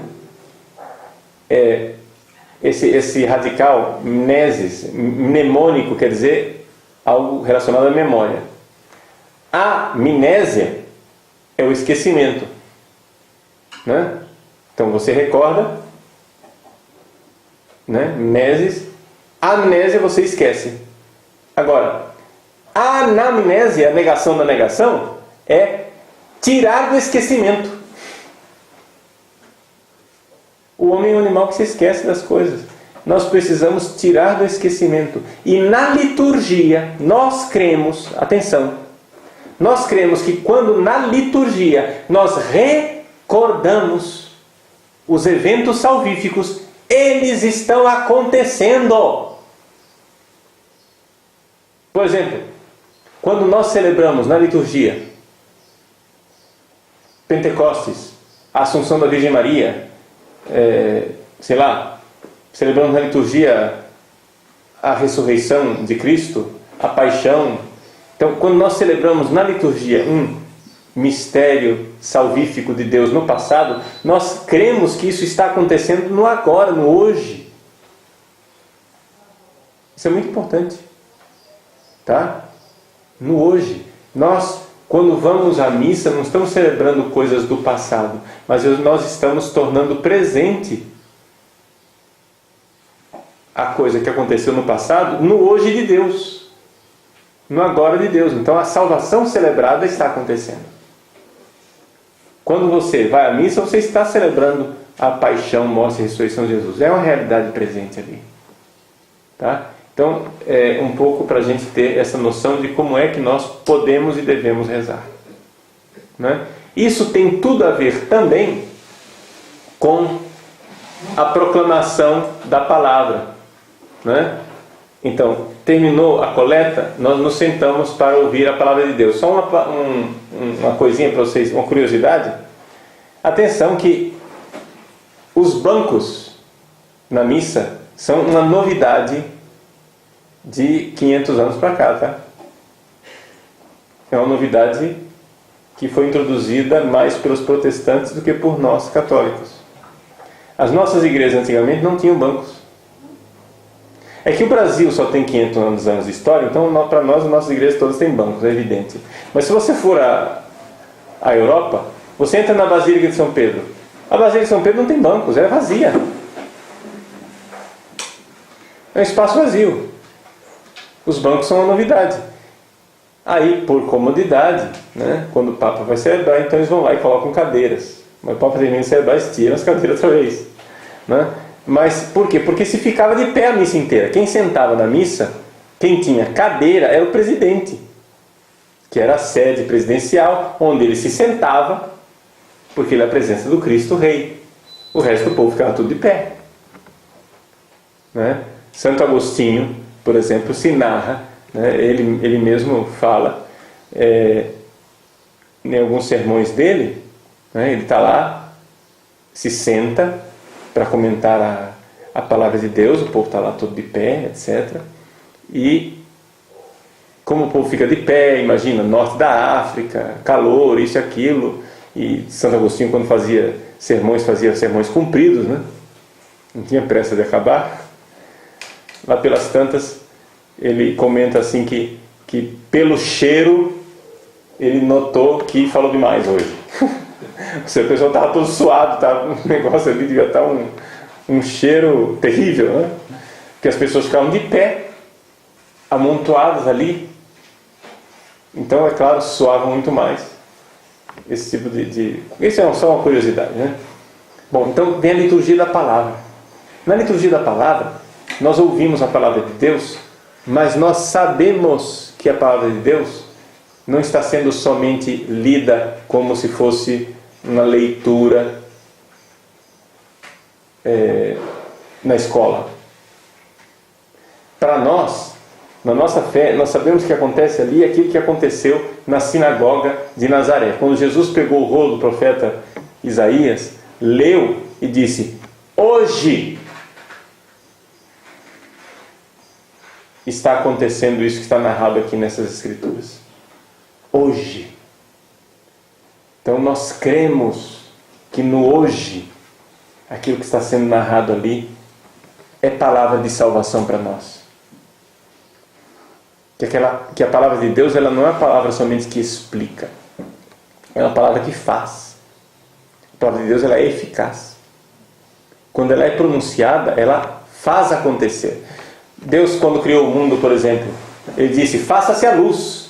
A: Esse radical, mnesis, mnemônico, quer dizer algo relacionado à memória. A amnésia é o esquecimento, né? Então você recorda, né? Mnesis. A amnésia você esquece. Agora, a anamnésia, a negação da negação, é tirar do esquecimento. O homem é um animal que se esquece das coisas. Nós precisamos tirar do esquecimento. E na liturgia, nós cremos, atenção, nós cremos que quando na liturgia nós recordamos os eventos salvíficos, eles estão acontecendo. Por exemplo, quando nós celebramos na liturgia Pentecostes, a Assunção da Virgem Maria, celebramos na liturgia a ressurreição de Cristo, a paixão. Então, quando nós celebramos na liturgia um mistério salvífico de Deus no passado, nós cremos que isso está acontecendo no agora, no hoje. Isso é muito importante. Tá? No hoje. Nós, quando vamos à missa, não estamos celebrando coisas do passado, mas nós estamos tornando presente a coisa que aconteceu no passado, no hoje de Deus, no agora de Deus. Então a salvação celebrada está acontecendo. Quando você vai à missa, você está celebrando a paixão, morte e ressurreição de Jesus. É uma realidade presente ali. Tá? Então, é um pouco para a gente ter essa noção de como é que nós podemos e devemos rezar. Né? Isso tem tudo a ver também com a proclamação da palavra. Né? Então, terminou a coleta, nós nos sentamos para ouvir a palavra de Deus. Só uma coisinha para vocês, uma curiosidade. Atenção que os bancos na missa são uma novidade de 500 anos para cá, tá? É uma novidade que foi introduzida mais pelos protestantes do que por nós católicos. As nossas igrejas antigamente não tinham bancos. É que o Brasil só tem 500 anos de história, então para nós, as nossas igrejas todas têm bancos, é evidente. Mas se você for à Europa, você entra na Basílica de São Pedro. A Basílica de São Pedro não tem bancos, é vazia. É um espaço vazio. Os bancos são uma novidade. Aí, por comodidade, né, quando o Papa vai celebrar, então eles vão lá e colocam cadeiras. Mas o Papa termina de celebrar, eles tiram as cadeiras outra vez. Né? Mas por quê? Porque se ficava de pé a missa inteira. Quem sentava na missa, quem tinha cadeira, era o presidente, que era a sede presidencial, onde ele se sentava, porque ele é a presença do Cristo Rei. O resto do povo ficava tudo de pé. Né? Santo Agostinho, por exemplo, se narra, né? ele mesmo fala, em alguns sermões dele, né? Ele está lá, se senta para comentar a palavra de Deus, o povo está lá todo de pé, etc. E como o povo fica de pé, imagina, norte da África, calor, isso e aquilo, e Santo Agostinho, quando fazia sermões compridos, né? Não tinha pressa de acabar. Lá pelas tantas, ele comenta assim que pelo cheiro ele notou que falou demais hoje. O pessoal estava todo suado, o negócio ali devia estar um cheiro terrível, né? Porque as pessoas ficavam de pé, amontoadas ali. Então, é claro, suavam muito mais. Esse tipo Isso é só uma curiosidade, né? Bom, então vem a liturgia da palavra. Na liturgia da palavra, nós ouvimos a palavra de Deus, mas nós sabemos que a palavra de Deus não está sendo somente lida como se fosse uma leitura na escola. Para nós, na nossa fé, nós sabemos que acontece ali aquilo que aconteceu na sinagoga de Nazaré. Quando Jesus pegou o rolo do profeta Isaías, leu e disse: hoje está acontecendo isso que está narrado aqui nessas escrituras. Hoje. Então nós cremos que no hoje, aquilo que está sendo narrado ali é palavra de salvação para nós. Que a palavra de Deus, ela não é uma palavra somente que explica, é uma palavra que faz. A palavra de Deus, ela é eficaz. Quando ela é pronunciada, ela faz acontecer. Deus, quando criou o mundo, por exemplo, ele disse: faça-se a luz.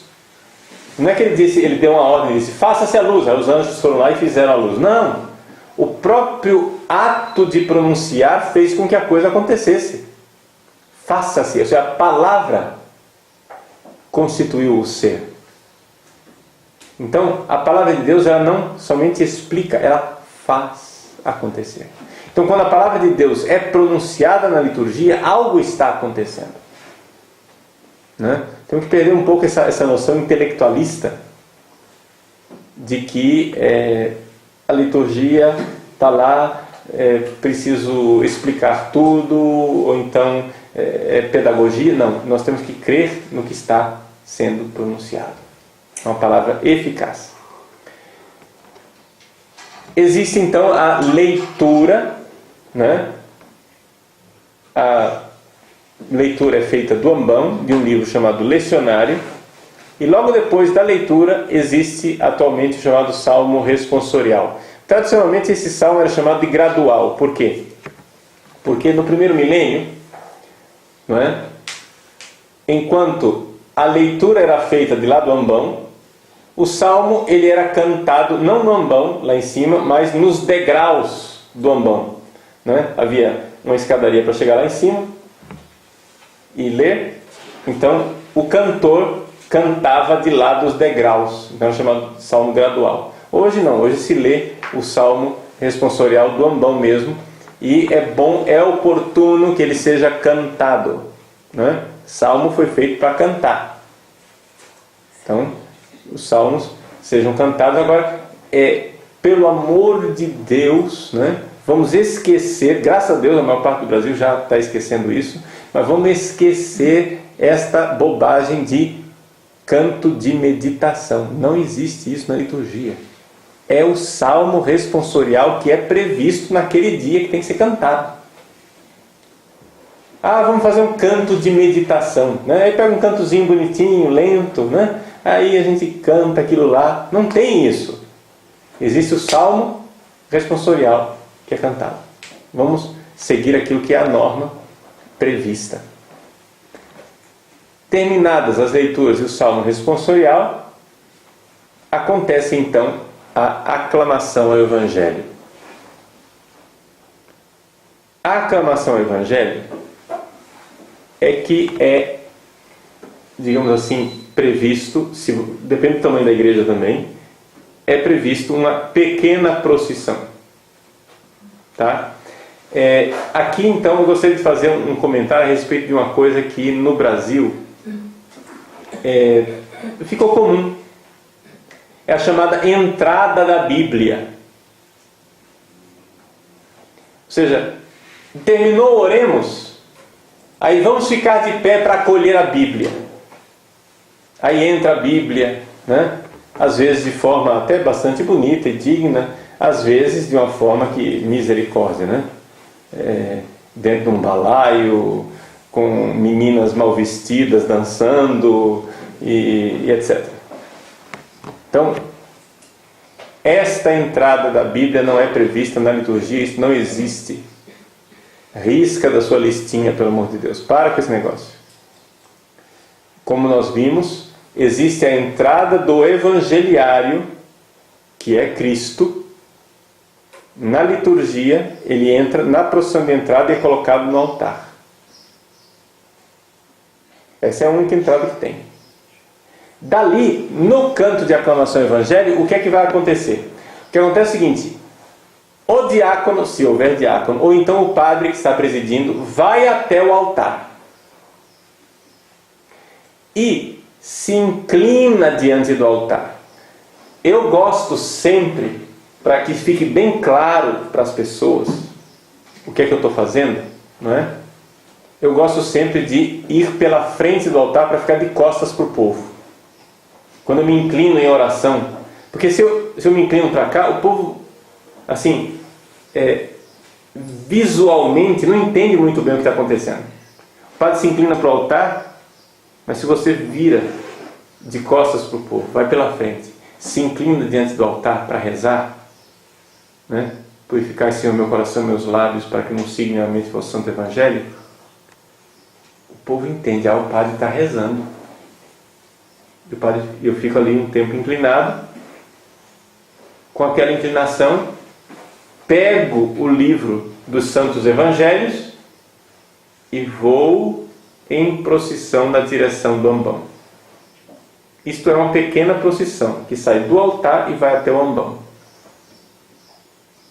A: Não é que ele deu uma ordem, ele disse: faça-se a luz. Aí os anjos foram lá e fizeram a luz. Não. O próprio ato de pronunciar fez com que a coisa acontecesse. Faça-se. Ou seja, a palavra constituiu o ser. Então, a palavra de Deus, ela não somente explica, ela faz acontecer. Então, quando a palavra de Deus é pronunciada na liturgia, algo está acontecendo. Né? Temos que perder um pouco essa noção intelectualista de que a liturgia está lá, preciso explicar tudo, ou então pedagogia. Não, nós temos que crer no que está sendo pronunciado. É uma palavra eficaz. Existe então a leitura, né? A leitura é feita do ambão, de um livro chamado Lecionário, e logo depois da leitura existe atualmente o chamado Salmo Responsorial. Tradicionalmente esse salmo era chamado de gradual. Por quê? Porque no primeiro milênio, não é? Enquanto a leitura era feita de lá do ambão, o salmo ele era cantado não no ambão, lá em cima, mas nos degraus do ambão. Né? Havia uma escadaria para chegar lá em cima e ler. Então o cantor cantava de lá dos degraus. Então é chamado salmo gradual. Hoje não, hoje se lê o salmo responsorial do ambão mesmo. E é bom, é oportuno que ele seja cantado. né? Salmo foi feito para cantar. Então, os salmos sejam cantados. Agora, pelo amor de Deus, né? Vamos esquecer, graças a Deus a maior parte do Brasil já está esquecendo isso, mas vamos esquecer esta bobagem de canto de meditação. Não existe isso na liturgia. É o salmo responsorial que é previsto naquele dia que tem que ser cantado. Vamos fazer um canto de meditação, né? Aí pega um cantozinho bonitinho, lento, né? Aí a gente canta aquilo lá. Não tem isso. Existe o salmo responsorial que é cantado. Vamos seguir aquilo que é a norma prevista. Terminadas as leituras e o salmo responsorial, acontece então a aclamação ao Evangelho. A aclamação ao Evangelho digamos assim, previsto, depende do tamanho da igreja também, é previsto uma pequena procissão. Tá? Aqui então eu gostaria de fazer um comentário a respeito de uma coisa que no Brasil ficou comum. É a chamada entrada da Bíblia. Ou seja, terminou, oremos, aí vamos ficar de pé para acolher a Bíblia. Aí entra a Bíblia, né? Às vezes de forma até bastante bonita e digna, às vezes de uma forma que misericórdia, né? Dentro de um balaio, com meninas mal vestidas dançando e etc. Então, esta entrada da Bíblia não é prevista na liturgia, isso não existe. Risca da sua listinha, pelo amor de Deus. Para com esse negócio. Como nós vimos, existe a entrada do evangeliário, que é Cristo. Na liturgia, ele entra na procissão de entrada e é colocado no altar. Essa é a única entrada que tem. Dali, no canto de aclamação ao Evangelho, o que é que vai acontecer? O que acontece é o seguinte: o diácono, se houver diácono, ou então o padre que está presidindo, vai até o altar e se inclina diante do altar. Eu gosto sempre, para que fique bem claro para as pessoas o que é que eu estou fazendo, não é? Eu gosto sempre de ir pela frente do altar para ficar de costas para o povo. Quando eu me inclino em oração, porque se eu me inclino para cá, o povo, assim, visualmente não entende muito bem o que está acontecendo. O padre se inclina para o altar, mas se você vira de costas para o povo, vai pela frente, se inclina diante do altar para rezar, né? Purificar, Senhor, meu coração e meus lábios, para que não siga minha mente o Santo Evangelho. O povo entende, o padre está rezando. Eu fico ali um tempo inclinado, com aquela inclinação, pego o livro dos Santos Evangelhos e vou em procissão na direção do ambão. Isto é uma pequena procissão que sai do altar e vai até o ambão.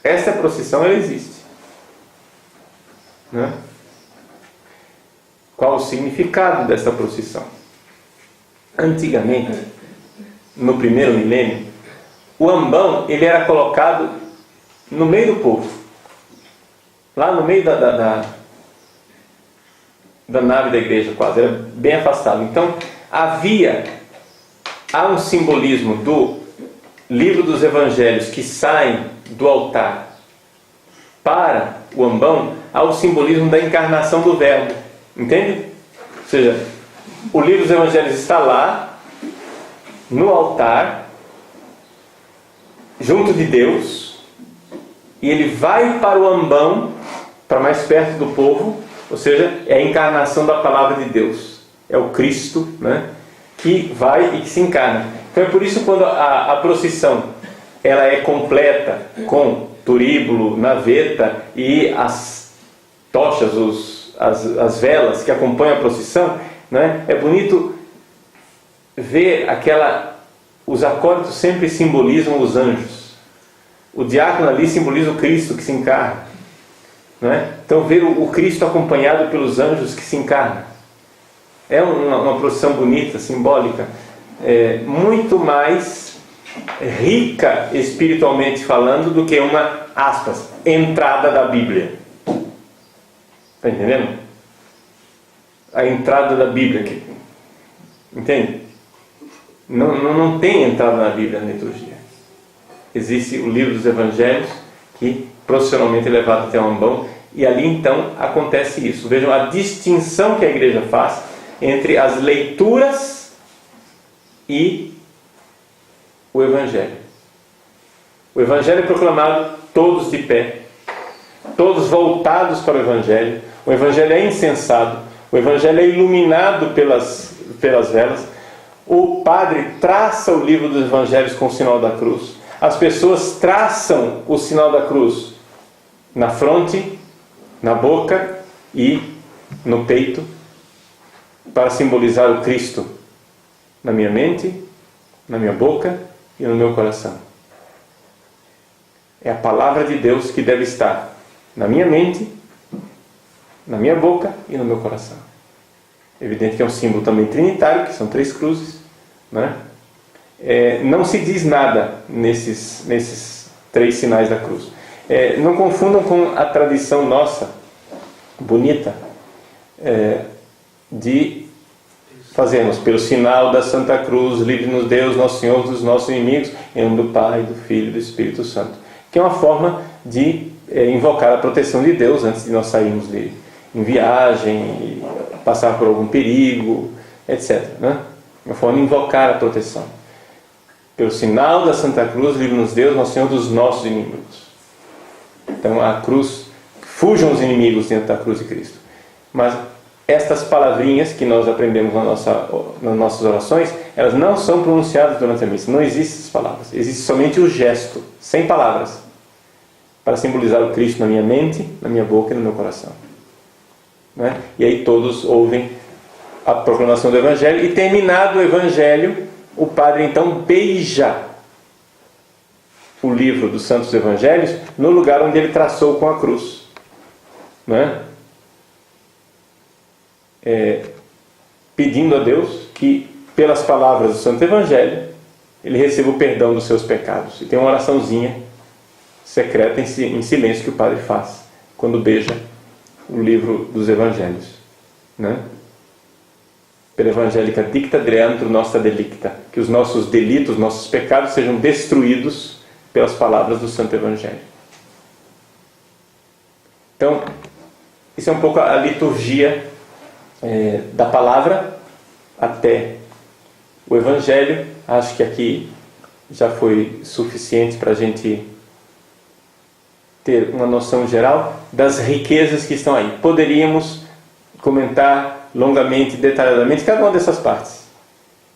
A: Essa procissão, ela existe, né? Qual o significado dessa procissão? Antigamente, no primeiro milênio, o ambão ele era colocado no meio do povo, lá no meio da nave da igreja, quase, era bem afastado. Então há um simbolismo do livro dos evangelhos que saem do altar para o ambão, há o simbolismo da encarnação do verbo, entende? Ou seja, o livro dos evangelhos está lá no altar junto de Deus, e ele vai para o ambão, para mais perto do povo, ou seja, é a encarnação da palavra de Deus, é o Cristo, né, que vai e que se encarna. Então é por isso quando a procissão ela é completa com turíbulo, naveta e as tochas, as velas que acompanham a procissão, né, é bonito ver os acólitos sempre simbolizam os anjos. O diácono ali simboliza o Cristo que se encarna, não é? Então ver o Cristo acompanhado pelos anjos que se encarna. É uma procissão bonita, simbólica, muito mais rica espiritualmente falando do que uma, aspas, entrada da Bíblia. Está entendendo? A entrada da Bíblia. Entende? Não tem entrada na Bíblia na liturgia. Existe o livro dos Evangelhos, que profissionalmente é levado até o ambão, e ali então acontece isso. Vejam a distinção que a igreja faz entre as leituras e o Evangelho. O Evangelho é proclamado todos de pé, todos voltados para o Evangelho. O Evangelho é incensado, o Evangelho é iluminado pelas velas. O padre traça o livro dos Evangelhos com o sinal da cruz. As pessoas traçam o sinal da cruz na fronte, na boca e no peito, para simbolizar o Cristo na minha mente, na minha boca e no meu coração. É a palavra de Deus que deve estar na minha mente, na minha boca e no meu coração. É evidente que é um símbolo também trinitário, que são 3 cruzes, né? Não se diz nada nesses 3 sinais da cruz. Não confundam com a tradição nossa, bonita, de fazermos pelo sinal da Santa Cruz, livre-nos Deus, nosso Senhor, dos nossos inimigos, em nome do Pai, do Filho e do Espírito Santo. Que é uma forma de invocar a proteção de Deus antes de nós sairmos em viagem, passar por algum perigo, etc. Né? Uma forma de invocar a proteção. Pelo sinal da Santa Cruz, livre-nos Deus, nosso Senhor, dos nossos inimigos. Então a cruz, fujam os inimigos dentro da cruz de Cristo. Mas estas palavrinhas que nós aprendemos nas nossas orações, elas não são pronunciadas durante a missa. Não existem essas palavras. Existe somente o gesto, sem palavras, para simbolizar o Cristo na minha mente, na minha boca e no meu coração. Né? E aí todos ouvem a proclamação do Evangelho, e terminado o Evangelho, o padre então beija o livro dos Santos Evangelhos no lugar onde ele traçou com a cruz. Né? Pedindo a Deus que, pelas palavras do Santo Evangelho, ele receba o perdão dos seus pecados. E tem uma oraçãozinha secreta em silêncio que o padre faz quando beija o livro dos Evangelhos. Né? Per evangelica dicta dreantro nostra delicta, que os nossos delitos, nossos pecados sejam destruídos pelas palavras do Santo Evangelho. Então, isso é um pouco a liturgia da palavra até o Evangelho. Acho que aqui já foi suficiente para a gente ter uma noção geral das riquezas que estão aí. Poderíamos comentar longamente, detalhadamente cada uma dessas partes,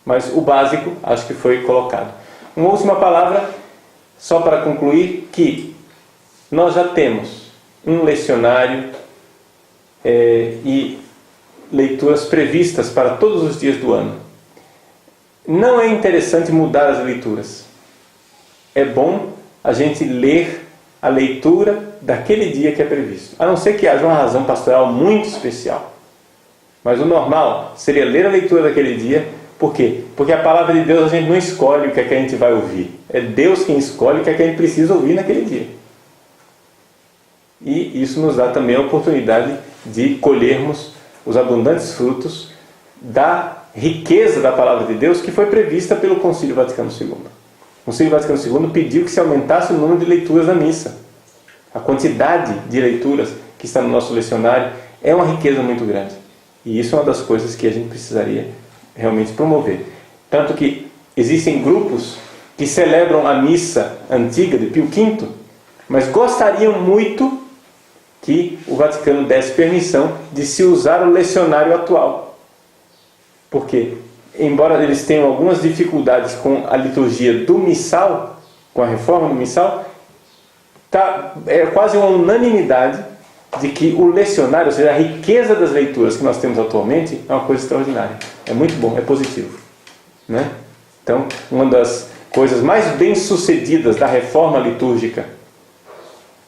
A: mas o básico acho que foi colocado. Uma última palavra, só para concluir, que nós já temos um lecionário e leituras previstas para todos os dias do ano. Não é interessante mudar as leituras. É bom a gente ler a leitura daquele dia que é previsto, a não ser que haja uma razão pastoral muito especial. Mas o normal seria ler a leitura daquele dia. Por quê? Porque a palavra de Deus a gente não escolhe o que é que a gente vai ouvir. É Deus quem escolhe o que é que a gente precisa ouvir naquele dia. E isso nos dá também a oportunidade de colhermos os abundantes frutos da riqueza da palavra de Deus que foi prevista pelo Concílio Vaticano II. O Concílio Vaticano II pediu que se aumentasse o número de leituras da missa. A quantidade de leituras que está no nosso lecionário é uma riqueza muito grande. E isso é uma das coisas que a gente precisaria realmente promover. Tanto que existem grupos que celebram a missa antiga de Pio V, mas gostariam muito que o Vaticano desse permissão de se usar o lecionário atual. Porque, embora eles tenham algumas dificuldades com a liturgia do missal, com a reforma do missal, é quase uma unanimidade de que o lecionário, ou seja, a riqueza das leituras que nós temos atualmente, é uma coisa extraordinária. É muito bom, é positivo. Né? Então, uma das coisas mais bem-sucedidas da reforma litúrgica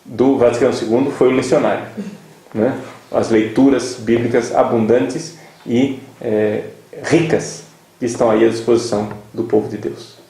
A: do Vaticano II foi o lecionário. Né? As leituras bíblicas abundantes e ricas que estão aí à disposição do povo de Deus.